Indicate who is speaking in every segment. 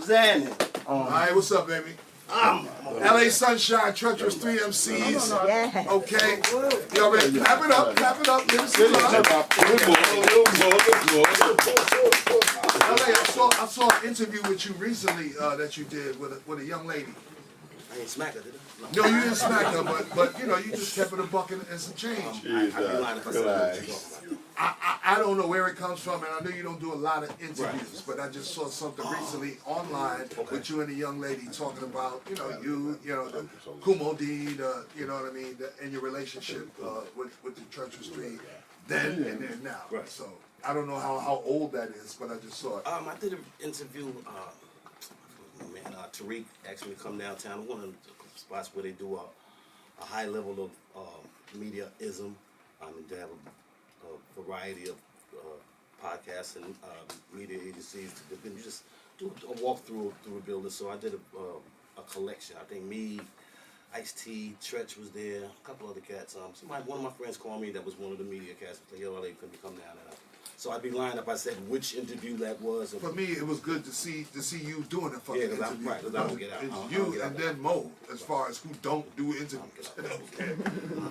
Speaker 1: What's happening?
Speaker 2: All right, what's up, baby? LA Sunshine, Treacherous Three MCs.
Speaker 3: Yeah.
Speaker 2: Okay. Y'all ready? Clap it up, clap it up. Give us some love. LA, I saw an interview with you recently that you did with a young lady.
Speaker 1: I ain't smack her, did I?
Speaker 2: No, you didn't smack her, but you know, you just kept it a buck and some change.
Speaker 1: I'd be lying if I said what you talking about.
Speaker 2: I don't know where it comes from, and I know you don't do a lot of interviews, but I just saw something recently online with you and a young lady talking about, you know, the Kool Moe Dee, you know what I mean, in your relationship with the Treacherous Three, then and then now.
Speaker 1: Right.
Speaker 2: So I don't know how old that is, but I just saw it.
Speaker 1: I did an interview. Tariq asked me to come downtown. One of the spots where they do a high level of media-ism. They have a variety of podcasts and media agencies. You just do a walk through a building. So I did a collection. I think me, Ice-T, Tretch was there, a couple other cats. One of my friends called me that was one of the media cats. Like, yo, LA, could you come down? So I'd be lying if I said which interview that was.
Speaker 2: For me, it was good to see you doing a fucking interview.
Speaker 1: Right, because I don't get out.
Speaker 2: It's you and then Mo, as far as who don't do interviews. Okay.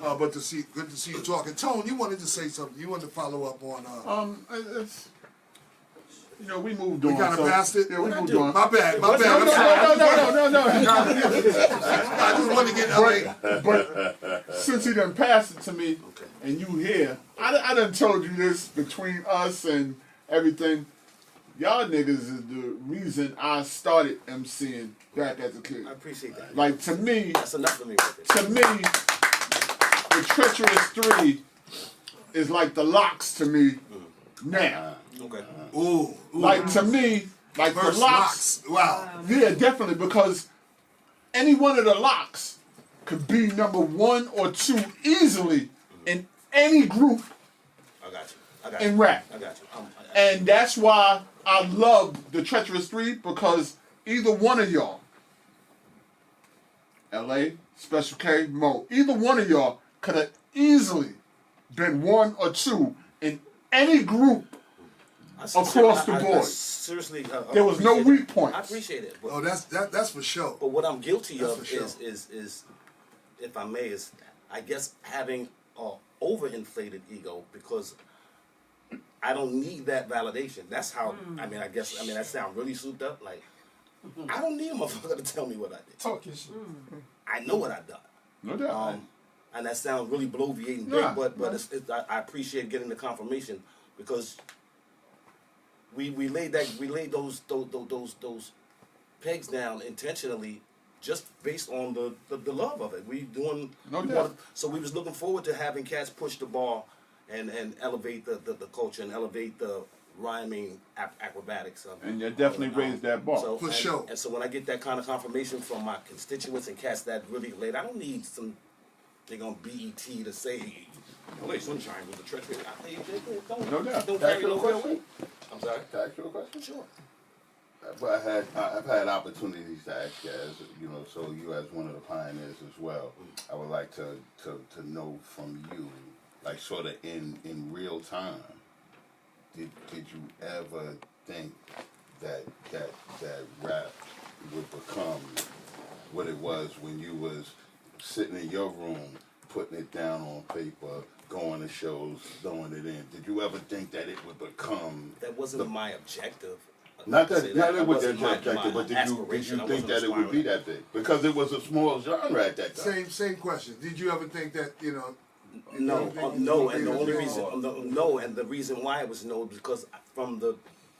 Speaker 2: But good to see you talking. Tone, you wanted to say something. You wanted to follow up on.
Speaker 4: It's, you know, we moved on.
Speaker 2: We kind of passed it.
Speaker 4: Yeah, we moved on.
Speaker 2: My bad.
Speaker 4: No.
Speaker 2: I just want to get LA.
Speaker 4: But since he done passed it to me, and you here, I done told you this between us and everything. Y'all niggas is the reason I started MCing back as a kid.
Speaker 1: I appreciate that.
Speaker 4: Like, to me,
Speaker 1: that's enough for me right there.
Speaker 4: To me, the Treacherous Three is like the Locks to me now.
Speaker 1: Okay.
Speaker 2: Ooh.
Speaker 4: Like, to me, like
Speaker 2: First
Speaker 4: the Locks.
Speaker 2: Wow.
Speaker 4: Yeah, definitely, because any one of the Locks could be number 1 or 2 easily in any group.
Speaker 1: I got you.
Speaker 4: In rap.
Speaker 1: I got you.
Speaker 4: And that's why I love the Treacherous Three, because either one of y'all, LA, Special K, Mo, either one of y'all could have easily been 1 or 2 in any group across the board.
Speaker 1: Seriously,
Speaker 4: there was no weak points.
Speaker 1: I appreciate it.
Speaker 2: But, that's for sure.
Speaker 1: But what I'm guilty of is, if I may, is I guess having an overinflated ego, because I don't need that validation. That's how, I guess that sounds really souped up. Like, I don't need a motherfucker to tell me what I did.
Speaker 5: Talk your shit.
Speaker 1: I know what I've done.
Speaker 4: No doubt.
Speaker 1: And that sounds really bloviating big, but I appreciate getting the confirmation, because we laid those pegs down intentionally, just based on the love of it. We doing so we was looking forward to having cats push the bar and elevate the culture and elevate the rhyming acrobatics of it.
Speaker 4: And you definitely raised that bar.
Speaker 1: So,
Speaker 2: for sure.
Speaker 1: And so when I get that kind of confirmation from my constituents and cats that really relate, I don't need some thing on BET to say, LA Sunshine was the treacherous. Don't carry no weight. I'm sorry.
Speaker 6: Can I ask you a question?
Speaker 1: Sure.
Speaker 6: Well, I've had opportunities to ask you, as you know, so you as one of the pioneers as well. I would like to know from you, like sort of in real time, did you ever think that rap would become what it was when you was sitting in your room, putting it down on paper, going to shows, throwing it in? Did you ever think that it would become?
Speaker 1: That wasn't my objective.
Speaker 6: Not that it was your objective, but did you think that it would be that big? Because it was a small genre at that time.
Speaker 2: Same question. Did you ever think that, you know?
Speaker 1: No, and the only reason, and the reason why it was no, because from the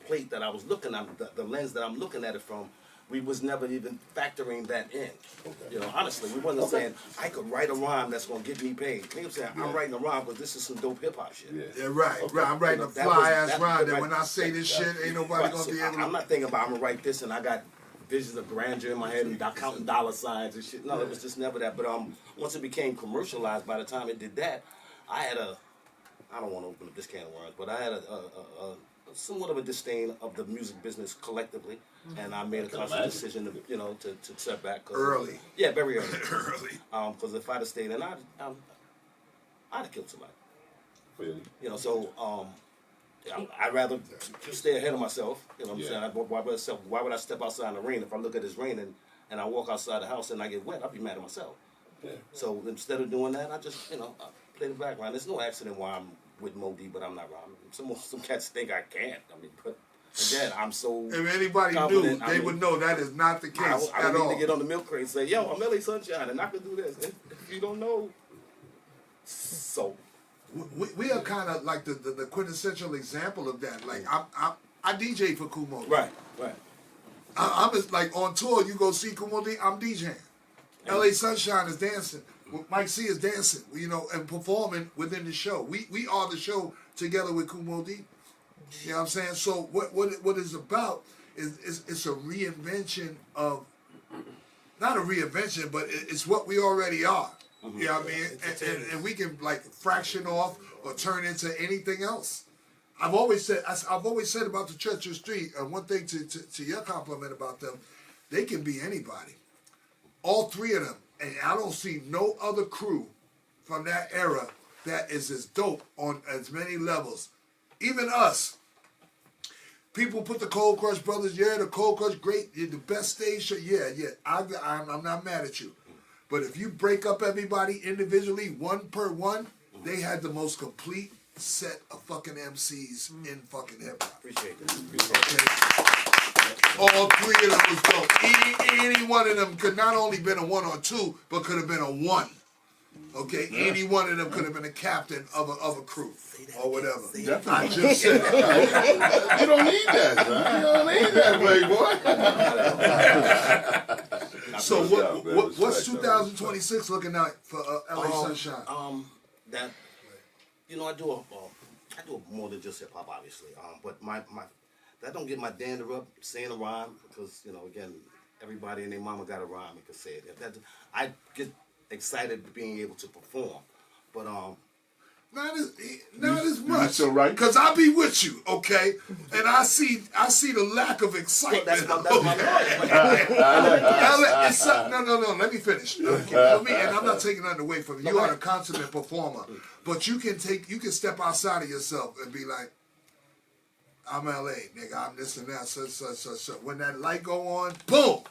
Speaker 1: plate that I was looking at, the lens that I'm looking at it from, we was never even factoring that in. Okay. You know, honestly, we wasn't saying I could write a rhyme that's gonna get me paid. You know what I'm saying? I'm writing a rhyme because this is some dope hip hop shit.
Speaker 2: Yeah, right. I'm writing a fly ass rhyme that when I say this shit, ain't nobody gonna be able to.
Speaker 1: I'm not thinking about I'm gonna write this and I got visions of grandeur in my head and counting dollar signs and shit. No, it was just never that. But once it became commercialized, by the time it did that, I had I don't want to open up this can of worms, but I had a somewhat of a disdain of the music business collectively, and I made a conscious decision to step back.
Speaker 2: Early.
Speaker 1: Yeah, very early.
Speaker 2: Early.
Speaker 1: Because if I'd have stayed in, I'd have killed somebody.
Speaker 6: Really?
Speaker 1: You know, so I'd rather just stay ahead of myself. You know what I'm
Speaker 6: Yeah.
Speaker 1: saying? Why would I step outside in the rain if I look at it's raining and I walk outside the house and I get wet? I'd be mad at myself.
Speaker 6: Yeah.
Speaker 1: So instead of doing that, I just, I play the background. There's no accident why I'm with Moe Dee, but I'm not rhyming. Some cats think I can't. I mean, but again, I'm so.
Speaker 2: If anybody knew, they would know that is not the case
Speaker 1: I
Speaker 2: at
Speaker 1: need
Speaker 2: all.
Speaker 1: to get on the milk crate and say, yo, I'm LA Sunshine, and I can do this. If you don't know, so.
Speaker 2: We are kind of like the quintessential example of that. Like I DJ for Kool Moe Dee.
Speaker 1: Right.
Speaker 2: I'm just like on tour. You go see Kool Moe Dee, I'm DJing. LA Sunshine is dancing. Mike C is dancing. And performing within the show. We are the show together with Kool Moe Dee. You know what I'm saying? So what it's about is it's a reinvention of, not a reinvention, but it's what we already are. You know what I mean? And we can like fraction off or turn into anything else. I've always said about the Treacherous Three, one thing to your compliment about them, they can be anybody. All three of them. And I don't see no other crew from that era that is as dope on as many levels. Even us. People put the Cold Crush brothers, the Cold Crush, great, you're the best stage show. Yeah, I'm not mad at you. But if you break up everybody individually, one per one, they had the most complete set of fucking MCs in fucking hip hop.
Speaker 1: Appreciate that.
Speaker 2: Okay. All three of them was dope. Any one of them could not only been a 1 or 2, but could have been a 1. Okay, any one of them could have been a captain of a crew or whatever. I just said
Speaker 6: You don't need that, son. You don't need that, playboy.
Speaker 2: So what's 2026 looking like for LA Sunshine?
Speaker 1: That I do more than just hip hop, obviously. But my that don't get my dander up saying a rhyme because again, everybody and their mama got a rhyme and can say it. I get excited being able to perform, but
Speaker 2: not as much.
Speaker 4: So right,
Speaker 2: because I be with you, okay, and I see the lack of excitement.
Speaker 1: that's my
Speaker 2: No. Let me finish. And I'm not taking nothing away from you. You are a consummate performer, but you can step outside of yourself and be like, I'm LA, nigga. I'm this and that. So when that light go on, boom.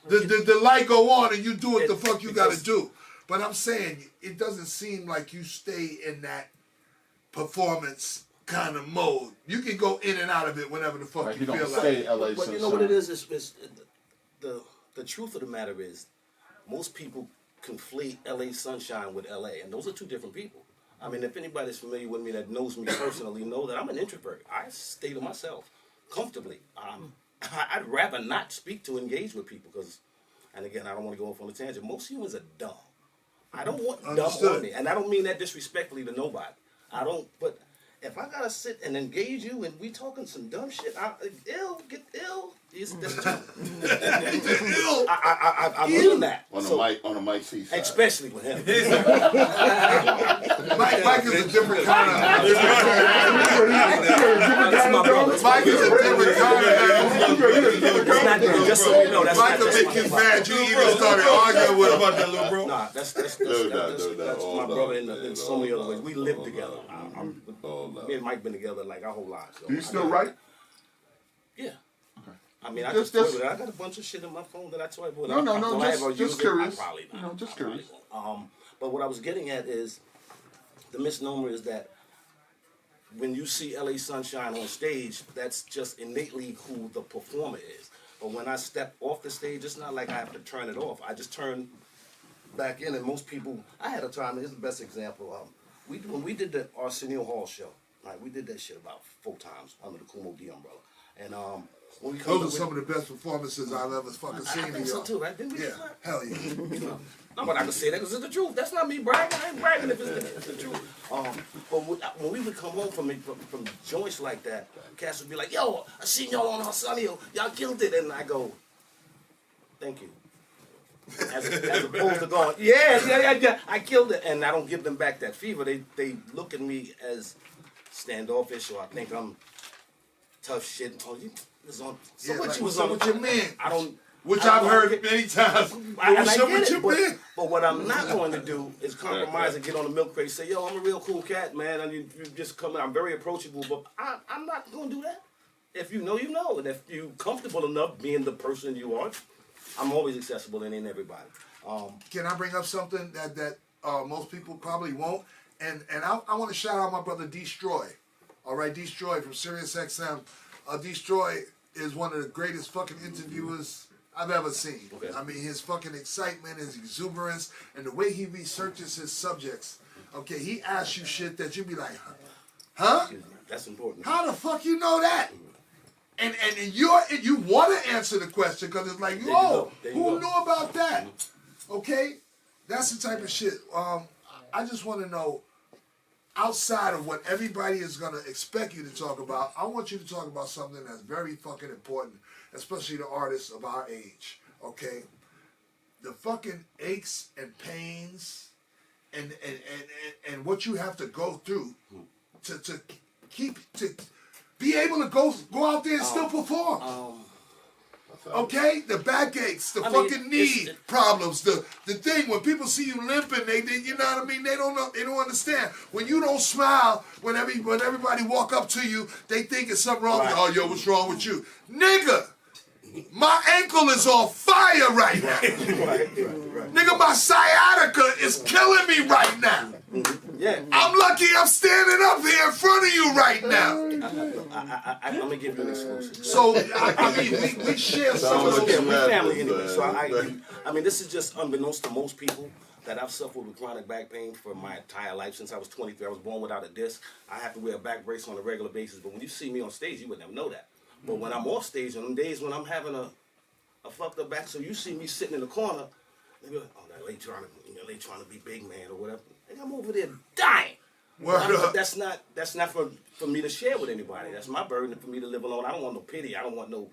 Speaker 2: The light go on and you do what the fuck you gotta do. But I'm saying it doesn't seem like you stay in that performance kind of mode. You can go in and out of it whenever the fuck you feel like.
Speaker 4: LA
Speaker 1: but you know what it is the truth of the matter is most people conflate LA Sunshine with LA, and those are two different people. I mean, if anybody's familiar with me that knows me personally, know that I'm an introvert. I stay to myself comfortably. I'd rather not speak to engage with people because, and again, I don't want to go off on a tangent. Most humans are dumb. I don't want dumb on me, and I don't mean that disrespectfully to nobody. But if I gotta sit and engage you and we talking some dumb shit, get ill. That's too. I mean that.
Speaker 6: On the Mike C side.
Speaker 1: Especially with him.
Speaker 2: Mike is a different kind of.
Speaker 1: That's my brother.
Speaker 2: Mike is a different kind of.
Speaker 1: It's not that. Just so you know, that's
Speaker 2: Mike
Speaker 1: not
Speaker 2: will make you mad. You even started arguing with him.
Speaker 3: About that little bro.
Speaker 1: Nah, that's my brother in so many other ways. We live together. Me and Mike been together like our whole lives. So
Speaker 4: do you still write?
Speaker 1: Yeah. I mean, I just toy with it. I got a bunch of shit in my phone that I toy with.
Speaker 4: Just curious.
Speaker 1: Probably not.
Speaker 4: Just curious.
Speaker 1: But what I was getting at is the misnomer is that when you see LA Sunshine on stage, that's just innately who the performer is. But when I step off the stage, it's not like I have to turn it off. I just turn back in, and most people. I had a time. Here's the best example. When we did the Arsenio Hall show, right? We did that shit about 4 times under the Kool Moe Dee umbrella, and when we
Speaker 2: Those are some of the best performances I've ever fucking seen.
Speaker 1: I think so too, right? Didn't we?
Speaker 2: Yeah, hell yeah.
Speaker 1: No, but I can say that because it's the truth. That's not me bragging. I ain't bragging if it's the truth. But when we would come home from joints like that, cats would be like, "Yo, I seen y'all on Arsenio. Y'all killed it," and I go, "Thank you." As opposed to going, yeah, I killed it, and I don't give them back that fever. They look at me as standoffish, or I think I'm tough shit. Oh, you was on. So
Speaker 2: Yeah,
Speaker 1: what
Speaker 2: like,
Speaker 1: you was
Speaker 2: what's
Speaker 1: on
Speaker 2: up with your man?
Speaker 1: I don't.
Speaker 2: Which I've heard many times.
Speaker 1: And I
Speaker 2: What's up
Speaker 1: get
Speaker 2: with
Speaker 1: it,
Speaker 2: your man?
Speaker 1: but what I'm not going to do is compromise and get on the milk crate and say, yo, I'm a real cool cat, man, and you just come in, I'm very approachable, but I'm not going to do that. If you know, you know, and if you're comfortable enough being the person you are, I'm always accessible and in everybody.
Speaker 2: Can I bring up something that most people probably won't? And I want to shout out my brother Destroy. All right, Destroy from Sirius XM. Destroy is one of the greatest fucking interviewers I've ever seen.
Speaker 1: Okay.
Speaker 2: I mean, his fucking excitement, his exuberance, and the way he researches his subjects. Okay, he asks you shit that you be like, huh?
Speaker 1: That's important.
Speaker 2: How the fuck you know that? And you want to answer the question because it's like, who knew about that? Okay, that's the type of shit. I just want to know, outside of what everybody is gonna expect you to talk about, I want you to talk about something that's very fucking important, especially the artists of our age. Okay, the fucking aches and pains, and what you have to go through to be able to go out there and still perform. Okay, the backaches, the fucking knee problems, the thing when people see you limping, they you know what I mean. They don't understand when you don't smile when everybody walk up to you, they think it's something wrong. Right. Oh, yo, what's wrong with you, nigga? My ankle is on fire right now. Right. Nigga, my sciatica is killing me right now.
Speaker 1: Yeah.
Speaker 2: I'm lucky I'm standing up here in front of you right now.
Speaker 1: I'm going to give you an exclusive.
Speaker 2: So, I mean, we share some of those.
Speaker 1: Yeah, we're family anyway. So, I mean, this is just unbeknownst to most people that I've suffered with chronic back pain for my entire life. Since I was 23, I was born without a disc. I have to wear a back brace on a regular basis. But when you see me on stage, you would never know that. But when I'm off stage, on them days when I'm having a fucked up back, so you see me sitting in the corner, they be like, oh, they trying to be big man or whatever. And I'm over there dying. That's not for me to share with anybody. That's my burden for me to live alone. I don't want no pity. I don't want no.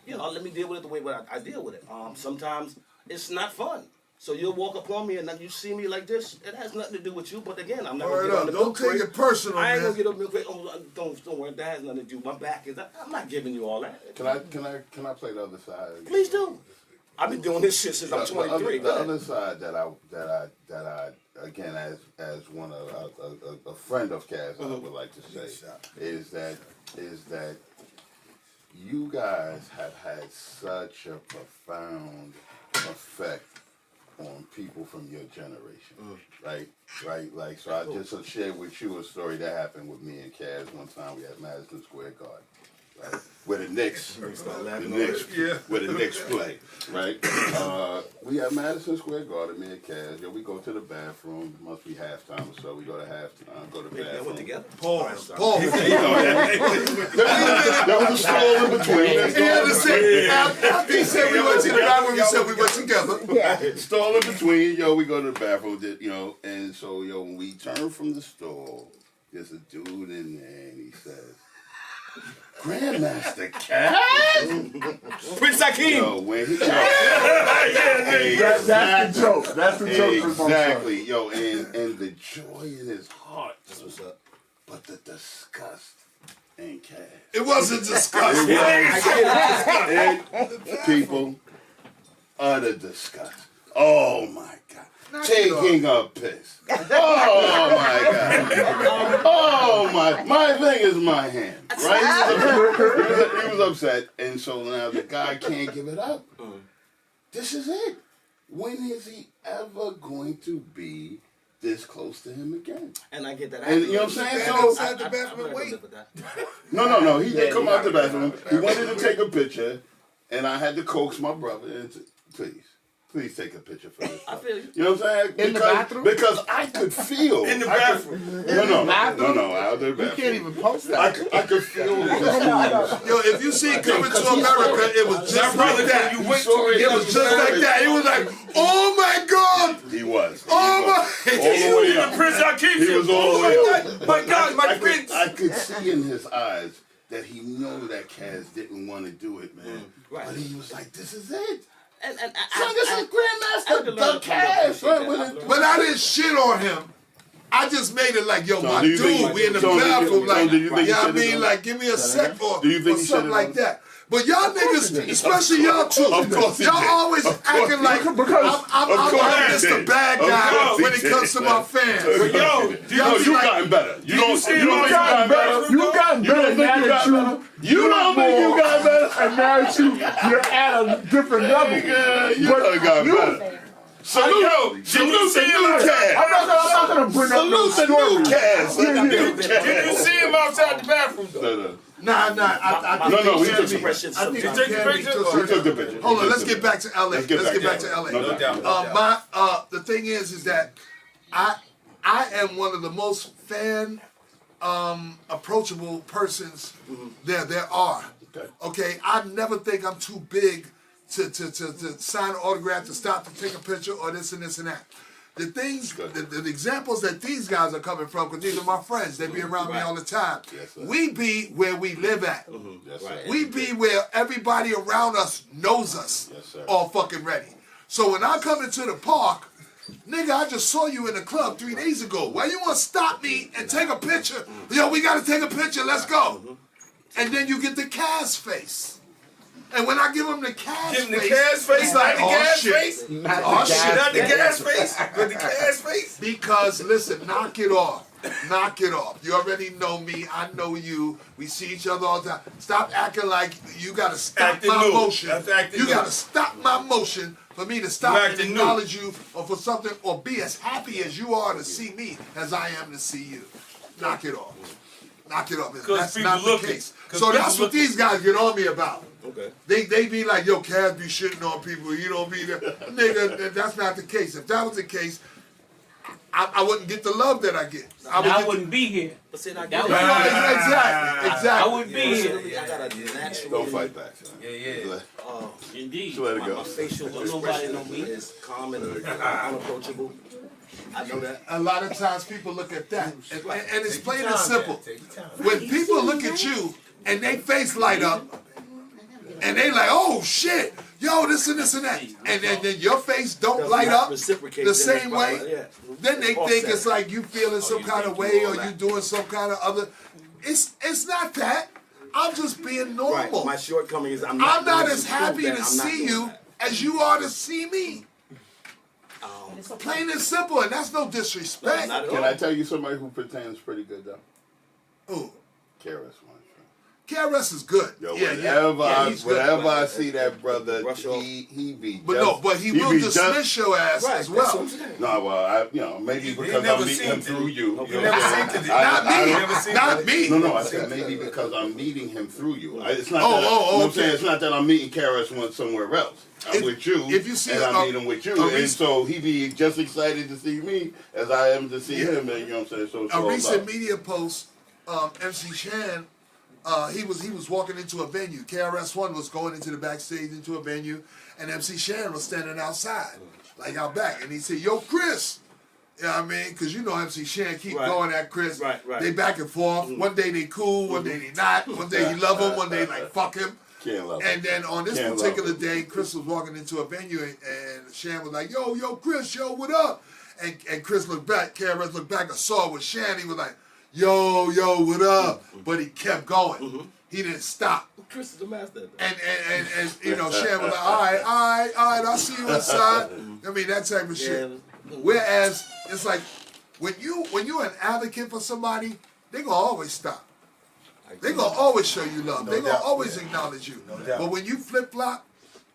Speaker 1: Let me deal with it the way I deal with it. Sometimes it's not fun. So you'll walk up on me and then you see me like this. It has nothing to do with you. But again, I'm not gonna get on the milk crate.
Speaker 2: Don't take it personal,
Speaker 1: I ain't
Speaker 2: man.
Speaker 1: gonna get on the milk crate. Oh, don't worry. That has nothing to do. My back is. I'm not giving you all that.
Speaker 6: Can I play the other side?
Speaker 1: Please do. I've been doing this shit since I'm 23.
Speaker 6: The other side that I again as one of a friend of Kaz, I would like to say is that you guys have had such a profound effect on people from your generation, right? Like, so I just shared with you a story that happened with me and Kaz one time. We had Madison Square Garden, right? Where the Knicks play, right? We at Madison Square Garden, me and Kaz. We go to the bathroom. It must be halftime or so. We go to halftime, go to the bathroom.
Speaker 1: Went together.
Speaker 2: Pause.
Speaker 6: That was a stall in between.
Speaker 2: After he said we went to the bathroom, he said we went together.
Speaker 6: Yeah. Stall in between, we go to the bathroom, and so, when we turn from the stall, there's a dude in there, and he says, Grandmaster Kaz?
Speaker 1: Prince Hakeem.
Speaker 6: Yo, when he
Speaker 4: That's the joke. That's the joke.
Speaker 6: Exactly. And the joy in his heart. That's what's up. But the disgust in Kaz.
Speaker 2: It wasn't disgust.
Speaker 6: People, utter disgust. Oh my God. Taking a piss. Oh my God. Oh my thing is my hand. Right? He was upset. And so now the guy can't give it up. This is it. When is he ever going to be this close to him again?
Speaker 1: And I get that.
Speaker 6: And you know what I'm saying?
Speaker 2: So outside the bathroom and wait.
Speaker 6: No. He did come out the bathroom. He wanted to take a picture, and I had to coax my brother into, please take a picture for this.
Speaker 1: I feel you.
Speaker 6: You know what I'm saying?
Speaker 3: In the bathroom?
Speaker 6: Because I could feel.
Speaker 1: In the bathroom.
Speaker 6: No, out the bathroom.
Speaker 3: You can't even post that.
Speaker 6: I could feel this.
Speaker 2: Yo, if you see Coming to America, it was just like that.
Speaker 6: You it
Speaker 2: was just like that. It was like, oh my God.
Speaker 6: He was.
Speaker 2: Oh my.
Speaker 6: All the way up.
Speaker 1: Prince Hakeem.
Speaker 6: He was all the way up.
Speaker 1: My God, my prince.
Speaker 6: I could see in his eyes that he knew that Kaz didn't want to do it, man.
Speaker 1: Right.
Speaker 6: But he was like, this is it.
Speaker 1: And
Speaker 6: So this is Grandmaster the Kaz.
Speaker 2: But I didn't shit on him. I just made it like, yo,
Speaker 6: So
Speaker 2: my
Speaker 6: do you
Speaker 2: dude,
Speaker 6: think-
Speaker 2: we in the
Speaker 6: so do you-
Speaker 2: bathroom,
Speaker 6: so
Speaker 2: like,
Speaker 6: do you think
Speaker 2: you know
Speaker 6: he
Speaker 2: what I
Speaker 6: should've
Speaker 2: mean?
Speaker 6: done
Speaker 2: Like, give me a sec or
Speaker 6: Do you think he
Speaker 2: something
Speaker 6: should've
Speaker 2: like
Speaker 6: done
Speaker 2: that. But y'all niggas, especially y'all two,
Speaker 6: Of course he
Speaker 2: y'all
Speaker 6: did.
Speaker 2: always acting like I'm just the bad guy when it comes to my fans.
Speaker 3: But yo,
Speaker 6: You gotten better. You don't think you gotten better?
Speaker 4: You got better now that
Speaker 6: You don't think you got better?
Speaker 4: and now that you're at a different level.
Speaker 6: You done got better. Salute the new cat.
Speaker 4: I'm not gonna bring up no
Speaker 6: Salute the new
Speaker 4: story.
Speaker 6: cat.
Speaker 3: did you see him outside the bathroom though?
Speaker 2: Nah, I think
Speaker 6: No, we
Speaker 2: he
Speaker 6: took
Speaker 2: can be.
Speaker 1: expression
Speaker 2: I think he
Speaker 1: sometimes.
Speaker 2: can be.
Speaker 6: We took the picture.
Speaker 2: Hold on, let's get back to LA. Let's get back to LA.
Speaker 6: No doubt.
Speaker 2: The thing is that I am one of the most fan approachable persons there are. Okay, I never think I'm too big to sign an autograph, to stop to take a picture, or this and this and that. The things, the examples that these guys are coming from, because these are my friends, they be around me all the time.
Speaker 6: Yes, sir.
Speaker 2: We be where we live at.
Speaker 6: Yes, sir.
Speaker 2: We be where everybody around us knows us.
Speaker 6: Yes, sir.
Speaker 2: All fucking ready. So when I come into the park, nigga, I just saw you in the club 3 days ago. Why you want to stop me and take a picture? Yo, we got to take a picture. Let's go. And then you get the Cas face. And when I give him the Cas face,
Speaker 3: Give him the Cas face,
Speaker 2: like,
Speaker 3: not the
Speaker 2: oh,
Speaker 3: gas
Speaker 2: shit.
Speaker 3: face.
Speaker 2: Oh, shit.
Speaker 3: Not the gas face, but the Cas face.
Speaker 2: Because, listen, knock it off. Knock it off. You already know me. I know you. We see each other all the time. Stop acting like you got to stop
Speaker 3: Acting
Speaker 2: my
Speaker 3: new.
Speaker 2: motion.
Speaker 3: That's acting
Speaker 2: You
Speaker 3: new.
Speaker 2: got to stop my motion for me to stop
Speaker 3: You
Speaker 2: and
Speaker 3: acting new.
Speaker 2: acknowledge you, or for something, or be as happy as you are to see me as I am to see you. Knock it off. Knock it off. That's
Speaker 3: people
Speaker 2: not the
Speaker 3: looking.
Speaker 2: case.
Speaker 3: 'Cause
Speaker 2: So
Speaker 3: people
Speaker 2: that's what
Speaker 3: looking.
Speaker 2: these guys get on me about.
Speaker 1: Okay.
Speaker 2: They be like, yo, Cas be shitting on people. You don't be there. Nigga, that's not the case. If that was the case, I wouldn't get the love that I get.
Speaker 5: I wouldn't be here.
Speaker 1: But see, I
Speaker 5: That
Speaker 1: get
Speaker 5: was-
Speaker 1: it.
Speaker 2: Exactly.
Speaker 5: I wouldn't be here.
Speaker 1: Personally, I got a natural.
Speaker 6: Don't fight back.
Speaker 3: Yeah.
Speaker 5: Indeed.
Speaker 6: Let it
Speaker 1: My
Speaker 6: go.
Speaker 1: facial
Speaker 5: Nobody
Speaker 1: expression
Speaker 5: know me.
Speaker 1: is calm and unapproachable. I know that.
Speaker 2: A lot of times people look at that, and it's plain and
Speaker 3: Time,
Speaker 2: simple.
Speaker 3: man. Take your time.
Speaker 2: When people look at you and they face light up, and they like, oh shit, yo, this and this and that, and then your face don't
Speaker 1: Does
Speaker 2: light
Speaker 1: not
Speaker 2: up
Speaker 1: reciprocate,
Speaker 2: the
Speaker 1: then
Speaker 2: same
Speaker 1: it's
Speaker 2: way,
Speaker 1: probably- yeah.
Speaker 2: then they
Speaker 1: Offset.
Speaker 2: think it's like you feeling some
Speaker 1: you
Speaker 2: kind of
Speaker 1: think you
Speaker 2: way,
Speaker 1: all
Speaker 2: or
Speaker 1: that.
Speaker 2: you doing some kind of other. It's not that. I'm just being
Speaker 1: Right.
Speaker 2: normal.
Speaker 1: My shortcoming is I'm
Speaker 2: I'm not
Speaker 1: going
Speaker 2: as
Speaker 1: to
Speaker 2: happy
Speaker 1: prove
Speaker 2: to
Speaker 1: that I'm not
Speaker 2: see
Speaker 1: doing
Speaker 2: you
Speaker 1: that.
Speaker 2: as you are to see me. Plain and simple, and that's no disrespect.
Speaker 1: Not at
Speaker 6: Can
Speaker 1: all.
Speaker 6: I tell you somebody who pretends pretty good though?
Speaker 2: Ooh,
Speaker 6: KRS-One.
Speaker 2: KRS is good.
Speaker 6: Yo,
Speaker 2: yeah,
Speaker 6: whenever
Speaker 2: he's good.
Speaker 6: whenever I see that brother,
Speaker 1: Brush off.
Speaker 6: he be
Speaker 2: But
Speaker 6: just,
Speaker 2: no, but he will
Speaker 6: be
Speaker 2: dismiss your ass
Speaker 1: Right,
Speaker 2: as
Speaker 1: that's what
Speaker 2: well.
Speaker 1: I'm saying.
Speaker 6: No, well, maybe because
Speaker 3: never
Speaker 6: I'm meeting
Speaker 3: seen
Speaker 6: him
Speaker 3: it.
Speaker 6: through you.
Speaker 1: Okay.
Speaker 6: You
Speaker 3: Never
Speaker 6: know what I'm
Speaker 3: seen
Speaker 6: saying?
Speaker 3: it.
Speaker 2: Not me.
Speaker 3: never seen
Speaker 2: Not
Speaker 3: it.
Speaker 2: me.
Speaker 6: No, I said maybe because I'm meeting him through you. It's not
Speaker 2: Oh,
Speaker 6: that,
Speaker 2: oh,
Speaker 6: you know what I'm
Speaker 2: okay.
Speaker 6: saying? It's not that I'm meeting KRS-One somewhere else. I'm
Speaker 2: If-
Speaker 6: with you,
Speaker 2: if you see
Speaker 6: and
Speaker 2: a-
Speaker 6: I'm meeting with you,
Speaker 2: a
Speaker 6: and
Speaker 2: rec-
Speaker 6: so he be just excited to see me as I am to see him, and you know what I'm saying? So it's
Speaker 2: A
Speaker 6: all
Speaker 2: recent
Speaker 6: love.
Speaker 2: media post, MC Shan, he was walking into a venue. KRS-One was going into the backstage into a venue, and MC Shan was standing outside, like out back, and he said, "Yo, Chris." You know what I mean? Because you know MC Shan keep
Speaker 1: Right.
Speaker 2: going at Chris.
Speaker 1: Right.
Speaker 2: They back and forth. One day they cool, one day they not. One day he love him, one day like fuck him.
Speaker 6: Can't love
Speaker 2: And
Speaker 6: him.
Speaker 2: then on this
Speaker 6: Can't
Speaker 2: particular
Speaker 6: love
Speaker 2: day, Chris was walking into a venue, and Shan was like, yo, Chris, yo, what up? And Chris looked back, KRS looked back and saw it was Shan. He was like, yo, what up? But he kept going. He didn't stop.
Speaker 1: Chris is the master.
Speaker 2: And you know, Shan was like, all right, I'll see you inside. I mean, that type of shit. Whereas, it's like, when you're an advocate for somebody, they gonna always stop. They gonna always show you love. They gonna always acknowledge you.
Speaker 3: doubt.
Speaker 2: But when you flip flop,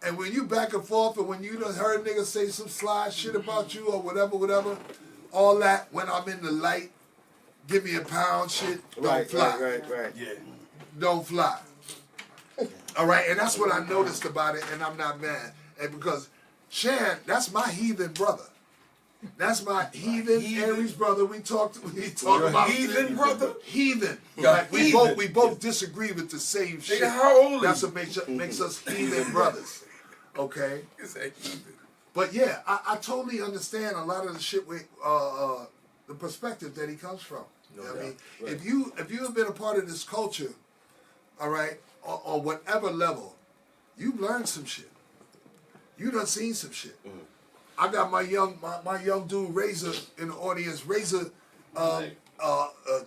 Speaker 2: and when you back and forth, and when you done heard niggas say some sly shit about you or whatever, all that, when I'm in the light, give me a pound shit, don't fly.
Speaker 1: Right.
Speaker 3: Yeah.
Speaker 2: Don't fly. All right, and that's what I noticed about it, and I'm not mad. And because Shan, that's my heathen brother. That's my heathen Aries brother. We talk about
Speaker 3: Heathen brother?
Speaker 2: Heathen.
Speaker 3: Yeah,
Speaker 2: Like,
Speaker 3: heathen.
Speaker 2: we both disagree with the same shit.
Speaker 3: Nigga, how old
Speaker 2: That's
Speaker 3: are
Speaker 2: what makes us heathen brothers. Okay?
Speaker 3: you? It's a heathen.
Speaker 2: But yeah, I totally understand a lot of the shit with the perspective that he comes from. You know what I mean?
Speaker 1: Right.
Speaker 2: If you have been a part of this culture, all right, on whatever level, you've learned some shit. You done seen some shit. I got my young dude Razor in the audience. Razor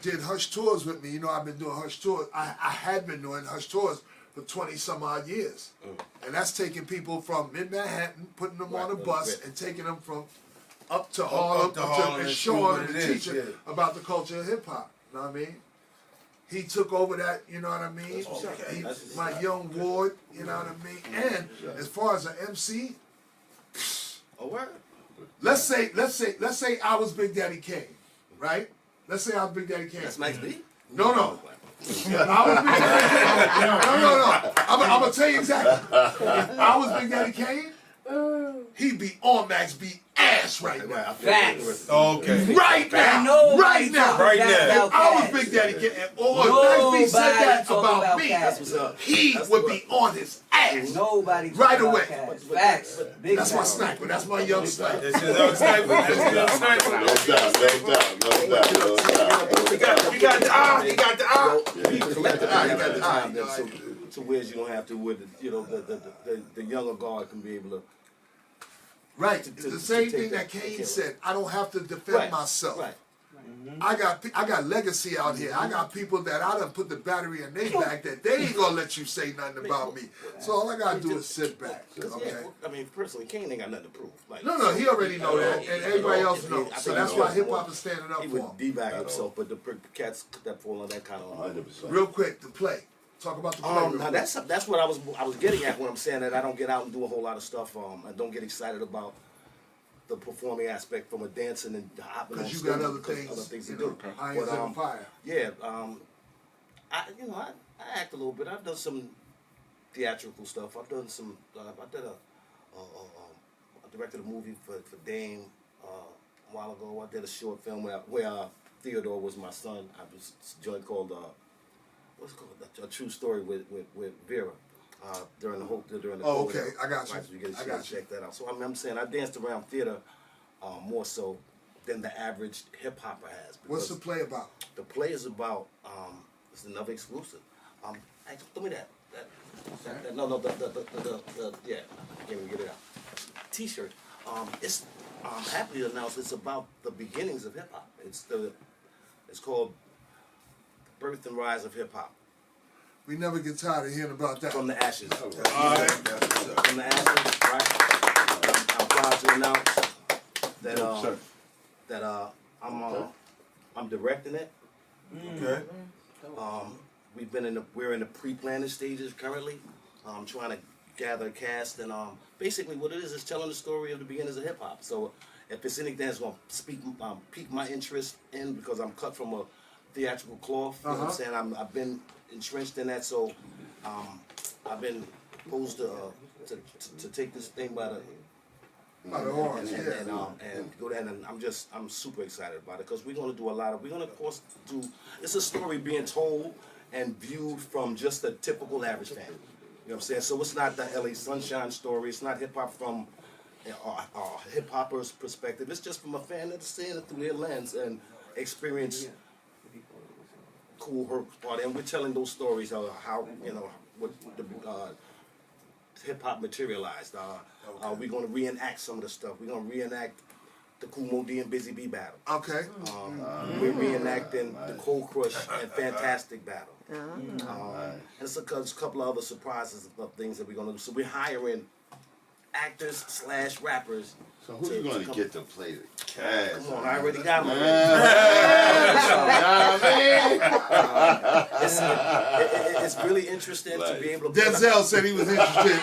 Speaker 2: did Hush Tours with me. You know, I've been doing Hush Tours. I had been doing Hush Tours for 20 some odd years. And that's taking people from mid-Manhattan, putting them on a bus, and taking them from up to Harlem,
Speaker 3: to Harlem
Speaker 2: and
Speaker 3: and
Speaker 2: showing
Speaker 3: see
Speaker 2: them
Speaker 3: what
Speaker 2: and
Speaker 3: it is,
Speaker 2: teaching about the culture of hip-hop. You know what I mean? He took over that, you know what I mean? He, my young ward, you know what I mean? And as far as an MC,
Speaker 1: Oh, word.
Speaker 2: let's say I was Big Daddy Kane, right? Let's say I was Big Daddy Kane.
Speaker 1: That's Max B?
Speaker 2: No. I was Big Daddy Kane. No. I'm gonna tell you exactly. If I was Big Daddy Kane, he'd be on Max B ass right now.
Speaker 5: Facts.
Speaker 3: Okay.
Speaker 2: Right now.
Speaker 5: Nobody
Speaker 2: Right now.
Speaker 5: talking
Speaker 3: Right
Speaker 5: bad
Speaker 3: now.
Speaker 2: If
Speaker 5: about
Speaker 2: I was
Speaker 5: Cass.
Speaker 2: Big Daddy Kane, or Max B said that
Speaker 5: Nobody talking
Speaker 2: about me,
Speaker 5: Cass.
Speaker 1: What's up?
Speaker 2: he would be on his ass.
Speaker 5: Nobody talking
Speaker 2: Right
Speaker 5: about
Speaker 2: away.
Speaker 5: Cass. Facts. Big
Speaker 2: That's my
Speaker 5: facts.
Speaker 2: sniper. That's my young sniper.
Speaker 3: This is our sniper. This is our sniper.
Speaker 6: No doubt.
Speaker 3: He got the eye. He got the eye.
Speaker 1: He collected
Speaker 2: Yeah.
Speaker 1: at the time,
Speaker 2: Yeah.
Speaker 1: so whereas you don't have to, with the younger guard can be able to.
Speaker 2: Right.
Speaker 1: to
Speaker 2: The same
Speaker 1: take
Speaker 2: thing
Speaker 1: that-
Speaker 2: that Kane
Speaker 1: okay.
Speaker 2: said. I don't have to defend myself.
Speaker 1: Right.
Speaker 2: I got legacy out here. I got people that I done put the battery in their back that they ain't gonna let you say nothing about me. So all I gotta do is sit back. Okay.
Speaker 1: Yeah, I mean, personally, Kane ain't got nothing to prove. Like,
Speaker 2: No, he already know that, and everybody else knows. So that's why hip hop is standing up
Speaker 1: He
Speaker 2: for
Speaker 1: would
Speaker 2: him.
Speaker 1: devalue himself, but the cats that fall on that kind of line.
Speaker 6: 100%.
Speaker 2: Real quick, the play. Talk about the play. real
Speaker 1: Now
Speaker 2: quick.
Speaker 1: that's what I was getting at when I'm saying that I don't get out and do a whole lot of stuff. I don't get excited about the performing aspect from a dancing and hopping on
Speaker 2: Because you
Speaker 1: stage,
Speaker 2: got other
Speaker 1: because
Speaker 2: things,
Speaker 1: to
Speaker 2: you
Speaker 1: do.
Speaker 2: know, irons
Speaker 1: But,
Speaker 2: in the fire.
Speaker 1: Yeah, I act a little bit. I've done some theatrical stuff. I've done some. I did I directed a movie for Dame a while ago. I did a short film where Theodore was my son. I was a joint called what's it called, a true story with Vera. During the
Speaker 2: Oh,
Speaker 1: COVID
Speaker 2: okay.
Speaker 1: era.
Speaker 2: I got you.
Speaker 1: Right, so you get a
Speaker 2: I
Speaker 1: chance
Speaker 2: got
Speaker 1: to
Speaker 2: you.
Speaker 1: check that out. So I'm saying I danced around theater more so than the average hip hopper has.
Speaker 2: What's the
Speaker 1: because
Speaker 2: play about?
Speaker 1: the play is about it's another exclusive. Actually, throw me that. No, yeah, I can't even get it out. T-shirt. It's happy to announce it's about the beginnings of hip hop. It's called Birth and Rise of Hip Hop.
Speaker 2: We never get tired of hearing about that.
Speaker 1: From the ashes.
Speaker 3: All right.
Speaker 1: From the ashes, right? I'm proud to announce that I'm directing it.
Speaker 3: Okay.
Speaker 1: We're in the pre-planning stages currently. Trying to gather a cast, and basically what it is telling the story of the beginnings of hip hop. So if it's anything that's going to pique my interest in, because I'm cut from a theatrical cloth, you know what I'm saying? I've been entrenched in that, so I've been posed to take this thing by the
Speaker 2: horns,
Speaker 1: and go down, and I'm super excited about it, because we're gonna do of course do, it's a story being told and viewed from just a typical average fan. You know what I'm saying? So it's not the LA Sunshine story, it's not hip hop from a hip hopper's perspective, it's just from a fan that's seeing it through their lens and experience Kool Herc part, and we're telling those stories of how, what the hip hop materialized. We're going to reenact some of the stuff. We're going to reenact the Kool Moe Dee and Busy Bee battle.
Speaker 2: Okay.
Speaker 1: We're reenacting the Cold Crush and Fantastic battle. And it's a couple of other surprises of things that we're going to do. So we're hiring actors / rappers.
Speaker 6: So who you gonna get to play the Cass?
Speaker 1: Come on, I already got them. It's really interesting to be able to.
Speaker 2: Denzel said he was interested.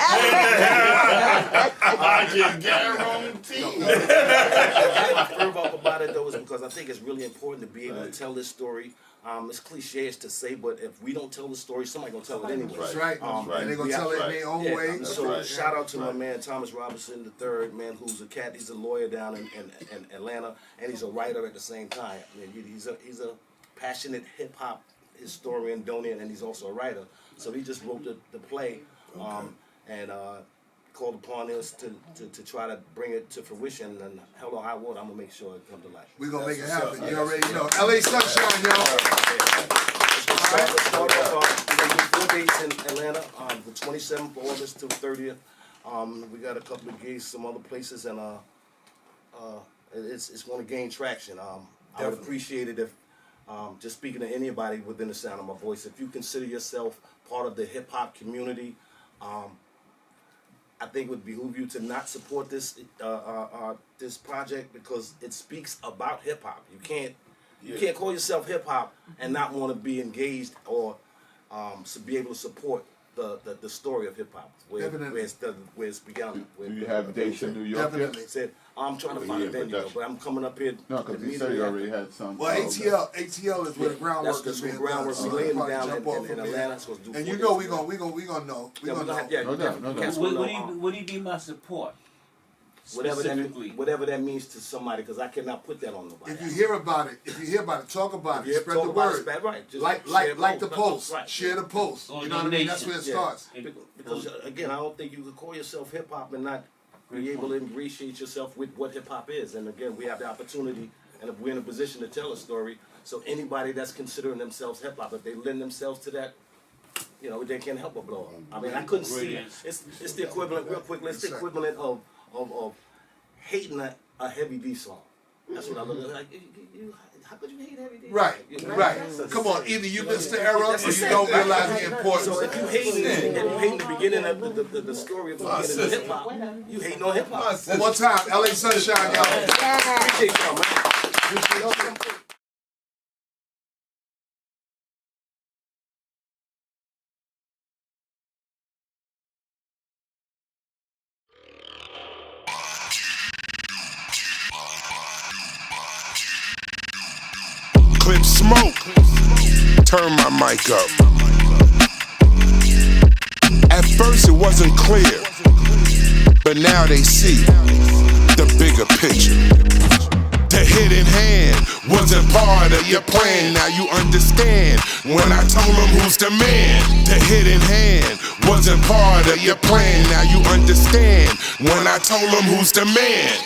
Speaker 6: I can guarantee.
Speaker 1: My fervor up about it though is because I think it's really important to be able to tell this story. It's cliche to say, but if we don't tell the story, somebody's gonna tell it anyway.
Speaker 2: That's right.
Speaker 6: right.
Speaker 2: And they're going to tell it in their own
Speaker 1: Yeah,
Speaker 2: way.
Speaker 1: so
Speaker 6: right.
Speaker 1: shout out to my man Thomas Robinson III, man, who's a cat. He's a lawyer down in Atlanta, and he's a writer at the same time. I mean, he's a passionate hip hop historian, and he's also a writer. So he just wrote the play, and called upon us to try to bring it to fruition. And hell or high water, I'm gonna make sure it comes to life.
Speaker 2: We're going to make it happen. You already know. LA Sunshine, y'all.
Speaker 1: Let's start off. We're gonna do 4 dates in Atlanta, the 27th of August to 30th. We got a couple of gigs, some other places, and it's going to gain traction. I would appreciate it if, just speaking to anybody within the sound of my voice, if you consider yourself part of the hip hop community, I think it would behoove you to not support this this project because it speaks about hip hop. You can't call yourself hip hop and not want to be engaged or to be able to support the story of hip hop where it's begun.
Speaker 4: Do you have dates in New York yet?
Speaker 1: Said, I'm trying to find a venue, though, but I'm coming up here.
Speaker 4: No, because you said you already had some.
Speaker 2: Well, ATL is where the groundwork
Speaker 1: That's
Speaker 2: is
Speaker 1: the
Speaker 2: being
Speaker 1: groundwork
Speaker 2: done.
Speaker 1: we
Speaker 2: So
Speaker 1: laying
Speaker 2: we'll
Speaker 1: down
Speaker 2: probably jump off
Speaker 1: in
Speaker 2: from
Speaker 1: Atlanta.
Speaker 2: there.
Speaker 1: So do
Speaker 2: And you
Speaker 1: 4
Speaker 2: know
Speaker 1: days.
Speaker 2: we gonna know. We gonna know.
Speaker 5: What do you mean by support?
Speaker 1: Whatever
Speaker 5: Specifically.
Speaker 1: that means to somebody, because I cannot put that on nobody.
Speaker 2: If you hear about it, talk about it, spread the word.
Speaker 1: Right. Just
Speaker 2: Like the post,
Speaker 1: right.
Speaker 2: share the post.
Speaker 5: Or
Speaker 2: You know what I mean? That's
Speaker 5: donation.
Speaker 2: where it starts.
Speaker 1: Because again, I don't think you could call yourself hip hop and not be able to ingratiate yourself with what hip hop is. And again, we have the opportunity, and if we're in a position to tell a story, so anybody that's considering themselves hip hop, if they lend themselves to that, you know, they can't help but blow up. I mean, I couldn't see it. It's the equivalent, real quick. It's the equivalent of hating a Heavy D song. That's what I look at. Like, how could you hate Heavy D?
Speaker 2: Right. Come on, either you missed the era or you don't realize the importance.
Speaker 1: So if you hating the beginning of the story of the beginning of hip hop, you hating on hip hop.
Speaker 2: One more time, LA Sunshine, y'all.
Speaker 1: Appreciate y'all, man.
Speaker 7: Clip smoke. Turn my mic up. At first it wasn't clear, but now they see the bigger picture. The hidden hand wasn't part of your plan. Now you understand when I told them who's the man. The hidden hand wasn't part of your plan. Now you understand when I told them who's the man.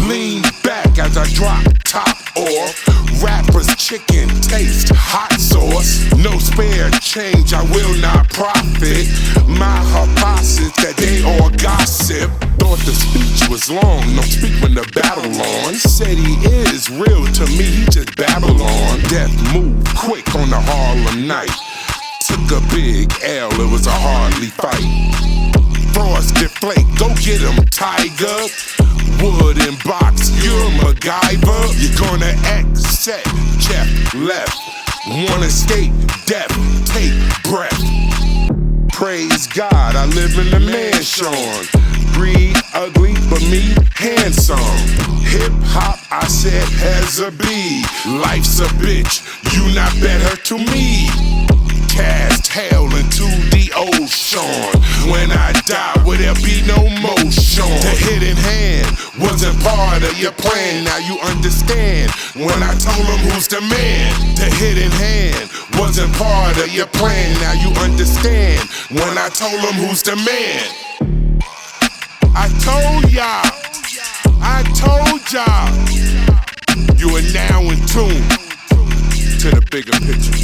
Speaker 7: Lean back as I drop top off. Rappers chicken taste hot sauce. No spare change, I will not profit. My hypothesis that they all gossip. Thought the speech was long, don't speak when the battle on. Said he is real to me, he just Babylon. Death moved quick on the Harlem night. Took a big L, it was a hardly fight. Frost deflate, go get him, Tiger. Wooden box, you're MacGyver. You're gonna exit, Jeff left. Wanna escape, death, take breath. Praise God, I live in the mansion. Greed, ugly, but me, handsome. Hip hop, I said, has a B. Life's a bitch, you not better to me. Cast hell into the ocean. When I die, will there be no motion? The hidden hand wasn't part of your plan. Now you understand when I told them who's the man. The hidden hand wasn't part of your plan. Now you understand when I told them who's the man. I told y'all, you are now in tune to the bigger picture.